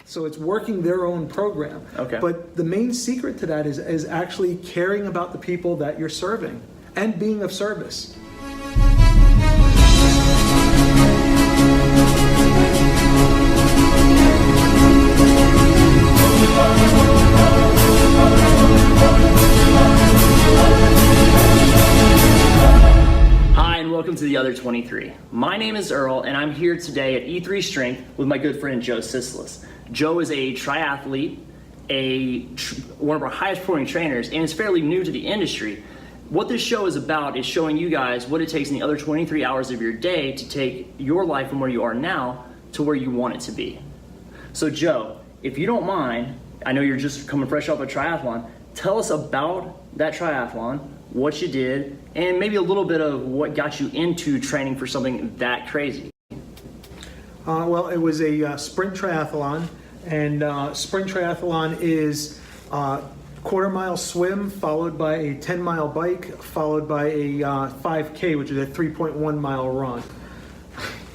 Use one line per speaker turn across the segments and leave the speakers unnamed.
So it's working their own program.
Okay.
But the main secret to that is actually caring about the people that you're serving and being of service.
Hi, and welcome to the Other 23. My name is Earl, and I'm here today at E3 Strength with my good friend Joe Ciciless. Joe is a triathlete, one of our highest performing trainers, and is fairly new to the industry. What this show is about is showing you guys what it takes in the other 23 hours of your day to take your life from where you are now to where you want it to be. So Joe, if you don't mind, I know you're just coming fresh off a triathlon, tell us about that triathlon, what you did, and maybe a little bit of what got you into training for something that crazy.
Well, it was a sprint triathlon, and sprint triathlon is quarter-mile swim followed by a 10-mile bike followed by a 5K, which is a 3.1-mile run.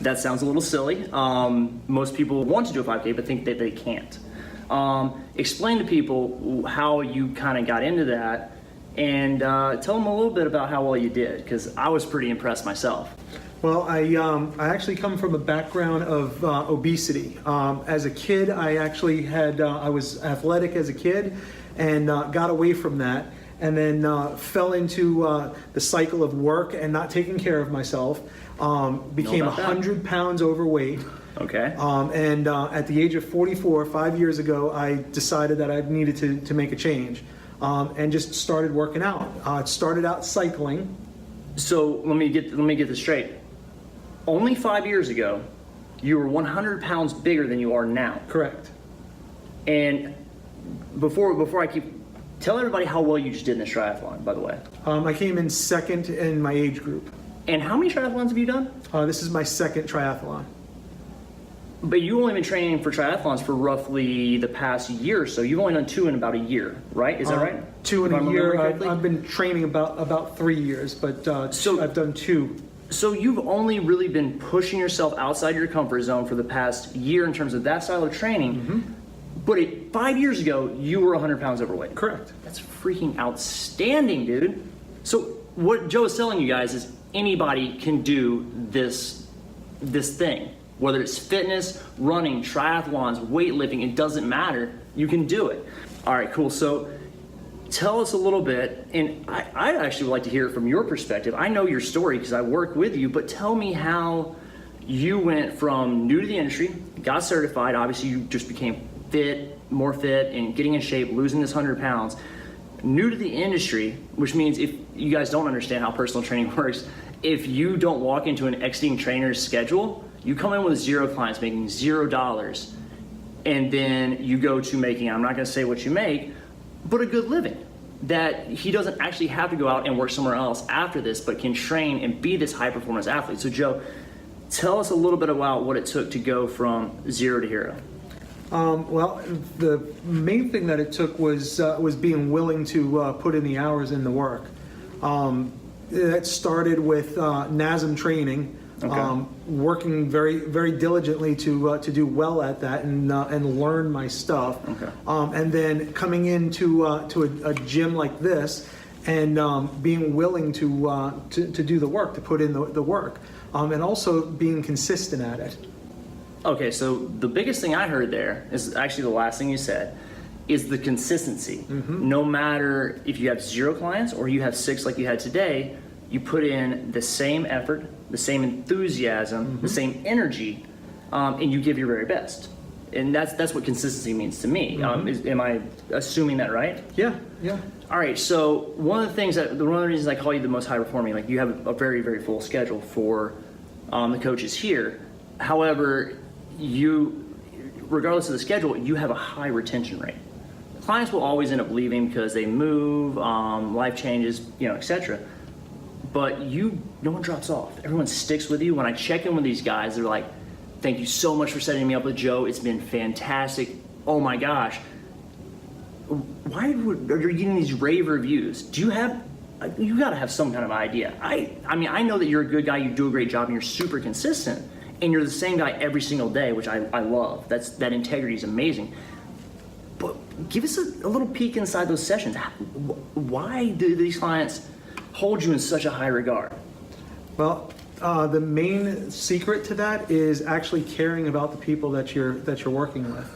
That sounds a little silly. Most people want to do a 5K but think that they can't. Explain to people how you kind of got into that, and tell them a little bit about how well you did, because I was pretty impressed myself.
Well, I actually come from a background of obesity. As a kid, I was athletic as a kid, and got away from that, and then fell into the cycle of work and not taking care of myself. Became 100 pounds overweight.
Okay.
And at the age of 44, 5 years ago, I decided that I needed to make a change, and just started working out. It started out cycling.
So let me get this straight. Only 5 years ago, you were 100 pounds bigger than you are now.
Correct.
And before I tell everybody how well you just did in this triathlon, by the way.
I came in second in my age group.
And how many triathlons have you done?
This is my second triathlon.
But you've only been training for triathlons for roughly the past year or so. You've only done 2 in about a year, right? Is that right?
2 in a year. I've been training about 3 years, but so I've done 2.
So you've only really been pushing yourself outside your comfort zone for the past year in terms of that style of training. Mm-hmm. But 5 years ago, you were 100 pounds overweight.
Correct.
That's freaking outstanding, dude. So what Joe is telling you guys is anybody can do this thing. Whether it's fitness, running, triathlons, weightlifting, it doesn't matter. You can do it. All right, cool. So tell us a little bit, and I'd actually like to hear it from your perspective. I know your story because I work with you, but tell me how you went from new to the industry, got certified, obviously you just became more fit, and getting in shape, losing this 100 pounds. New to the industry, which means if you guys don't understand how personal training works, if you don't walk into an exiting trainer's schedule, you come in with 0 clients making $0, and then you go to making, I'm not gonna say what you make, but a good living. That he doesn't actually have to go out and work somewhere else after this, but can train and be this high performance athlete. So Joe, tell us a little bit about what it took to go from 0 to hero.
Well, the main thing that it took was being willing to put in the hours in the work. That started with NASM training. Okay. Working very, very diligently to do well at that and learn my stuff. Okay. And then coming into a gym like this and being willing to do the work, to put in the work, and also being consistent at it.
Okay, so the biggest thing I heard there is actually the last thing you said, is the consistency. Mm-hmm. No matter if you have 0 clients or you have 6 like you had today, you put in the same effort, the same enthusiasm, mm-hmm. the same energy, and you give your very best. And that's what consistency means to me. Mm-hmm. Am I assuming that right?
Yeah.
All right, so one of the reasons I call you the most high performing, like you have a very, very full schedule for the coaches here. However, you, regardless of the schedule, you have a high retention rate. Clients will always end up leaving because they move, life changes, etc. But no one drops off. Everyone sticks with you. When I check in with these guys, they're like, thank you so much for setting me up with Joe. It's been fantastic. Oh my gosh. Why are you getting these rave reviews? You gotta have some kind of idea. I mean, I know that you're a good guy, you do a great job, and you're super consistent. and you're the same guy every single day, which I love. That integrity is amazing. But give us a little peek inside those sessions. Why do these clients hold you in such a high regard?
Well, the main secret to that is actually caring about the people that you're working with.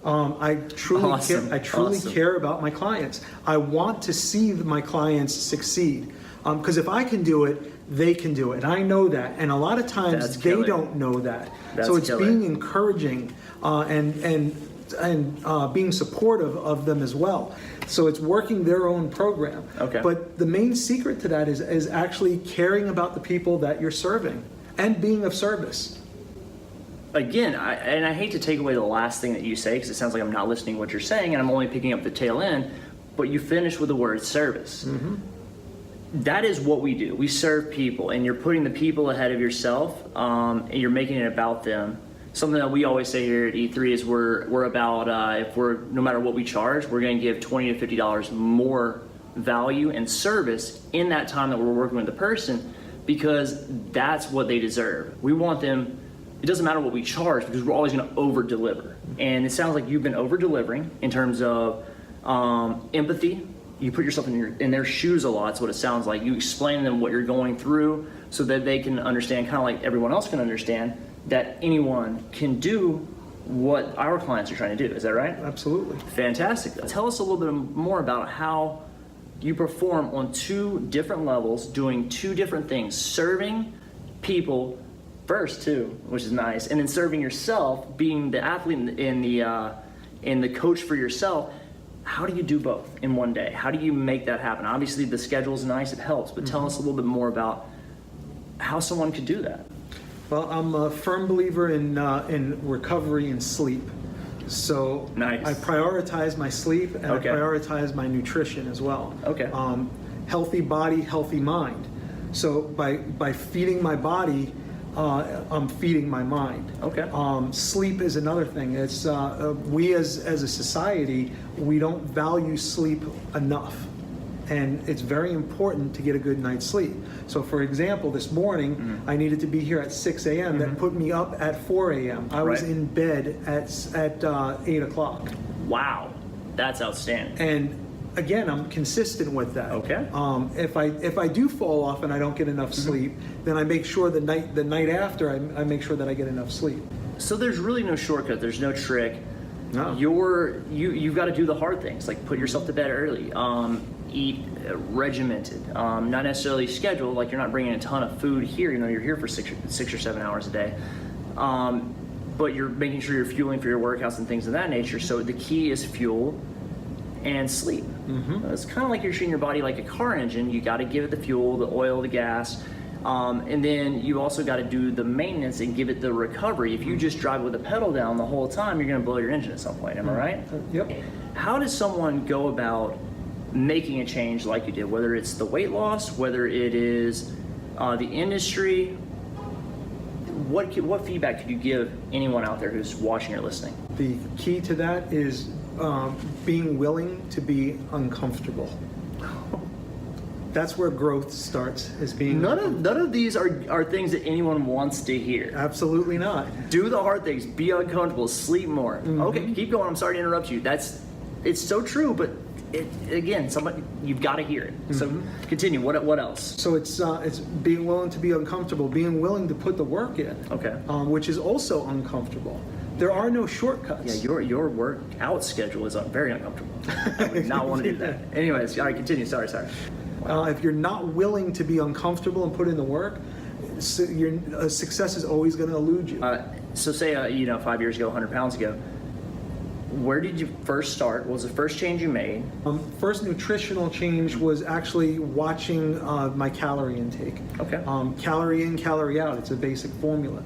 I truly
Awesome.
care about my clients. I want to see my clients succeed. Because if I can do it, they can do it. And I know that. And a lot of times
That's
they
killer.
don't know that.
That's
so it's
killer.
being encouraging and being supportive of them as well. So it's working their own program.
Okay.
But the main secret to that is actually caring about the people that you're serving and being of service.
Again, I hate to take away the last thing that you say, because it sounds like I'm not listening to what you're saying and I'm only picking up the tail end, but you finish with the word service.
Mm-hmm.
That is what we do. We serve people, and you're putting the people ahead of yourself, and you're making it about them. Something that we always say here at E3 is we're about, no matter what we charge, we're going to give $20 to $50 more value and service in that time that we're working with the person, because that's what they deserve. We want them, it doesn't matter what we charge, because we're always going to over deliver. And it sounds like you've been over delivering in terms of empathy. You put yourself in their shoes a lot. That's what it sounds like. You explain to them what you're going through so that they can understand, kind of like everyone else can understand, that anyone can do what our clients are trying to do. Is that right?
Absolutely.
Fantastic. Tell us a little bit more about how you perform on two different levels, doing two different things, serving people first too, which is nice, and then serving yourself, being the athlete and the coach for yourself. How do you do both in one day? How do you make that happen? Obviously the schedule is nice, it helps, but tell us a little bit more about how someone could do that.
Well, I'm a firm believer in recovery and sleep. So
Nice.
I prioritize my sleep and
Okay.
I prioritize my nutrition as well.
Okay.
Healthy body, healthy mind. So by feeding my body, I'm feeding my mind.
Okay.
Sleep is another thing. It's we as a society, we don't value sleep enough. And it's very important to get a good night's sleep. So for example, this morning, I needed to be here at 6 a.m. That put me up at 4 a.m. I was
Right.
in bed at 8 o'clock.
Wow, that's outstanding.
And again, I'm consistent with that.
Okay.
If I do fall off and I don't get enough sleep, then I make sure the night after I make sure that I get enough sleep.
So there's really no shortcut, there's no trick.
No.
You've got to do the hard things, like put yourself to bed early, eat regimented, not necessarily scheduled, like you're not bringing a ton of food here, you're here for 6 or 7 hours a day, but you're making sure you're fueling for your workouts and things of that nature. So the key is fuel and sleep. It's kind of like you're treating your body like a car engine. You got to give it the fuel, the oil, the gas, and then you also got to do the maintenance and give it the recovery. If you just drive with the pedal down the whole time, you're going to blow your engine at some point. Am I right?
Yep.
How does someone go about making a change like you did, whether it's the weight loss, whether it is the industry? What feedback could you give anyone out there who's watching or listening?
The key to that is being willing to be uncomfortable. That's where growth starts, is being
None of these are things that anyone wants to hear.
Absolutely not.
Do the hard things, be uncomfortable, sleep more. Okay, keep going. I'm sorry to interrupt you. It's so true, but you've got to hear it. So continue. What else?
So it's being willing to be uncomfortable, being willing to put the work in.
Okay.
Which is also uncomfortable. There are no shortcuts.
Yeah, your workout schedule is very uncomfortable. I would not want to do that. Anyways, all right, continue. Sorry.
If you're not willing to be uncomfortable and put in the work, your success is always going to elude you.
So say 5 years ago, 100 pounds ago, where did you first start? What was the first change you made?
First nutritional change was actually watching my calorie intake.
Okay.
Calorie in, calorie out. It's a basic formula.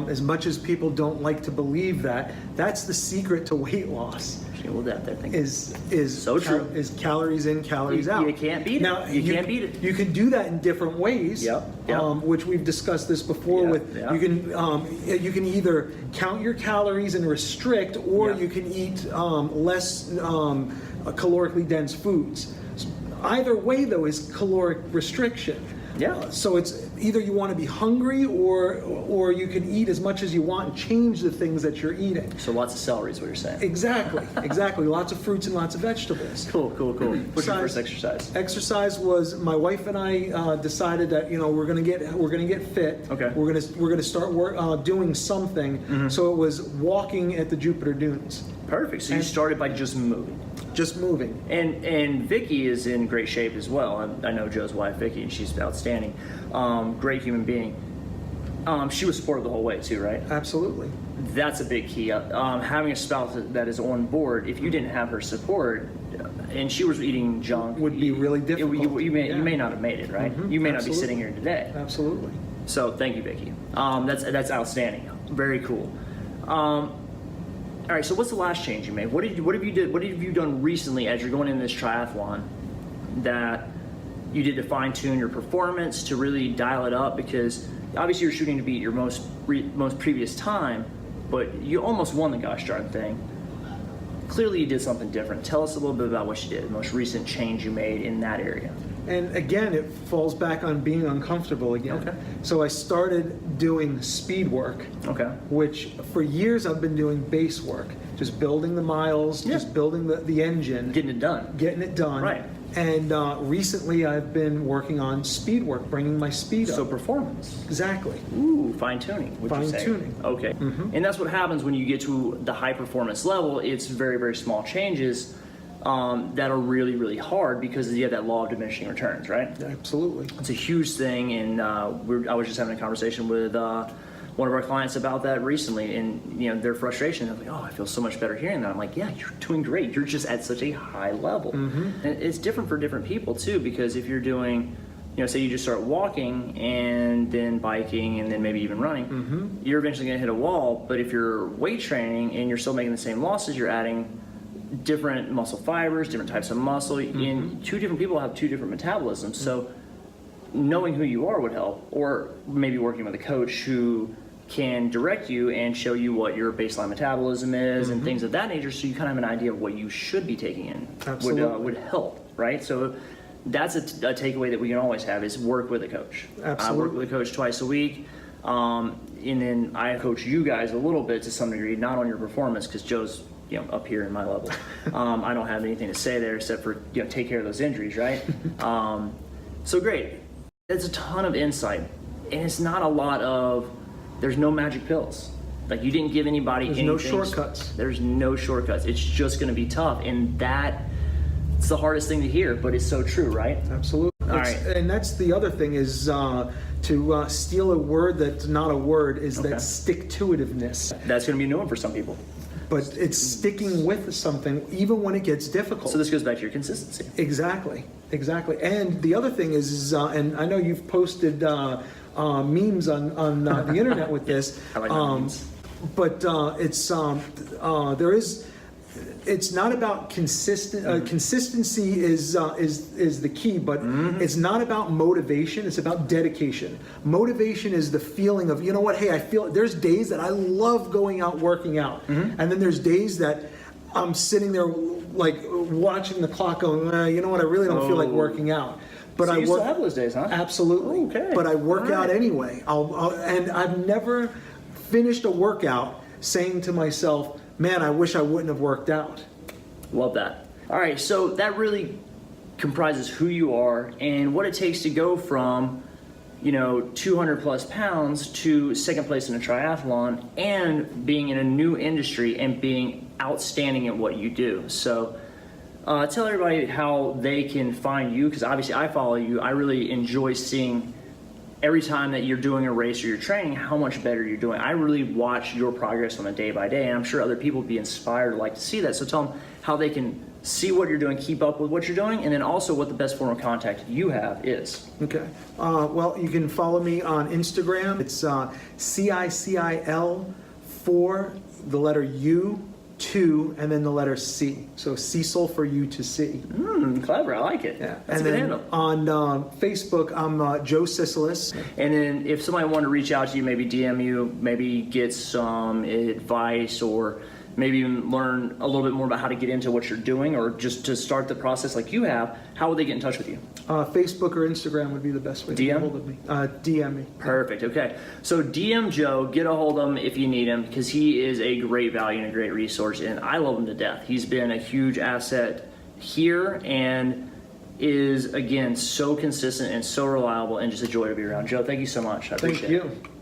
As much as people don't like to believe that, that's the secret to weight loss. Is
So true.
Is calories in, calories out.
You can't beat it.
Now,
You can't beat it.
You can do that in different ways.
Yep.
Which we've discussed this before.
Yeah.
You can either count your calories and restrict, or
Yeah.
you can eat less calorically dense foods. Either way, though, is caloric restriction.
Yeah.
So it's either you want to be hungry or you can eat as much as you want and change the things that you're eating.
So lots of celery is what you're saying.
Exactly. Lots of fruits and lots of vegetables.
Cool. What's your first exercise?
Exercise was my wife and I decided that we're gonna get fit.
Okay.
We're gonna start doing something. So it was walking at the Jupiter Dunes.
Perfect. So you started by just moving.
Just moving.
And Vicky is in great shape as well. I know Joe's wife, Vicky, and she's outstanding. Great human being. She was supportive the whole way too, right?
Absolutely.
That's a big key. Having a spouse that is on board, if you didn't have her support, and she was eating junk,
Would be really difficult.
You may not have made it, right? You may not be sitting here today.
Absolutely.
So thank you, Vicky. That's outstanding. Very cool. All right. So what's the last change you made? What have you done recently as you're going in this triathlon that you did to fine tune your performance to really dial it up? Because obviously you're shooting to beat your most previous time, but you almost won the gosh darn thing. Clearly you did something different. Tell us a little bit about what you did, the most recent change you made in that area.
And again, it falls back on being uncomfortable again.
Okay.
So I started doing speed work,
Okay.
which for years I've been doing base work, just building the miles,
Yeah.
just building the engine,
Getting it done.
Right. And recently I've been working on speed work, bringing my speed up.
So performance.
Exactly.
Ooh, fine tuning.
Fine-tuning.
Okay. And that's what happens when you get to the high performance level. It's very, very small changes that are really, really hard because you have that law of diminishing returns, right?
Absolutely.
It's a huge thing, and I was just having a conversation with one of our clients about that recently, and their frustration. They're like, "Oh, I feel so much better hearing that." I'm like, "Yeah, you're doing great. You're just at such a high level." And it's different for different people too, because if you're doing, say you just start walking and then biking and then maybe even running, you're eventually going to hit a wall. But if you're weight training and you're still making the same losses, you're adding different muscle fibers, different types of muscle, and two different people have two different metabolisms. So knowing who you are would help, or maybe working with a coach who can direct you and show you what your baseline metabolism is and things of that nature, so you kind of have an idea of what you should be taking in.
Absolutely.
Would help, right? So that's a takeaway that we can always have is work with a coach.
Absolutely.
I work with a coach twice a week, and then I coach you guys a little bit to some degree, not on your performance because Joe's up here in my level. I don't have anything to say there except for take care of those injuries, right? So great. There's a ton of insight, and it's not a lot of. There's no magic pills. Like you didn't give anybody anything.
There's no shortcuts. There's
no shortcuts. It's just going to be tough, and it's the hardest thing to hear, but it's so true, right?
Absolutely.
All right.
And that's the other thing is to steal a word that's not a word is that stick-to-itiveness.
That's going to be a new one for some people.
But it's sticking with something even when it gets difficult.
So this goes back to your consistency.
Exactly. And the other thing is and I know you've posted memes on the internet with this.
I like memes.
But it's not about consistency is the key, but it's not about motivation. It's about dedication. Motivation is the feeling of, hey, I feel there's days that I love going out working out, and then there's days that I'm sitting there like watching the clock going, you know what, I really don't feel like working out. But
so you still have those days, huh?
Absolutely.
Okay.
But I work out anyway. And I've never finished a workout saying to myself, man, I wish I wouldn't have worked out.
Love that. All right, so that really comprises who you are and what it takes to go from 200 plus pounds to second place in a triathlon and being in a new industry and being outstanding at what you do. So tell everybody how they can find you, because obviously I follow you. I really enjoy seeing every time that you're doing a race or you're training, how much better you're doing. I really watch your progress on a day by day, and I'm sure other people would be inspired to like to see that. So tell them how they can see what you're doing, keep up with what you're doing, and then also what the best form of contact you have is.
Okay. Well, you can follow me on Instagram. It's CICIL for the letter U, 2, and then the letter C. So Cecil for U to C.
Clever. I like it.
Yeah.
That's
and
a good
then
handle.
On Facebook, I'm Joe Ciciless.
And then if somebody wanted to reach out to you, maybe DM you, maybe get some advice or maybe even learn a little bit more about how to get into what you're doing, or just to start the process like you have, how would they get in touch with you?
Facebook or Instagram would be the best way to get a hold of me. DM me.
Perfect. Okay. So DM Joe, get a hold of him if you need him, because he is a great value and a great resource, and I love him to death. He's been a huge asset here and is, again, so consistent and so reliable and just a joy to be around. Joe, thank you so much. I appreciate it.
Thank you.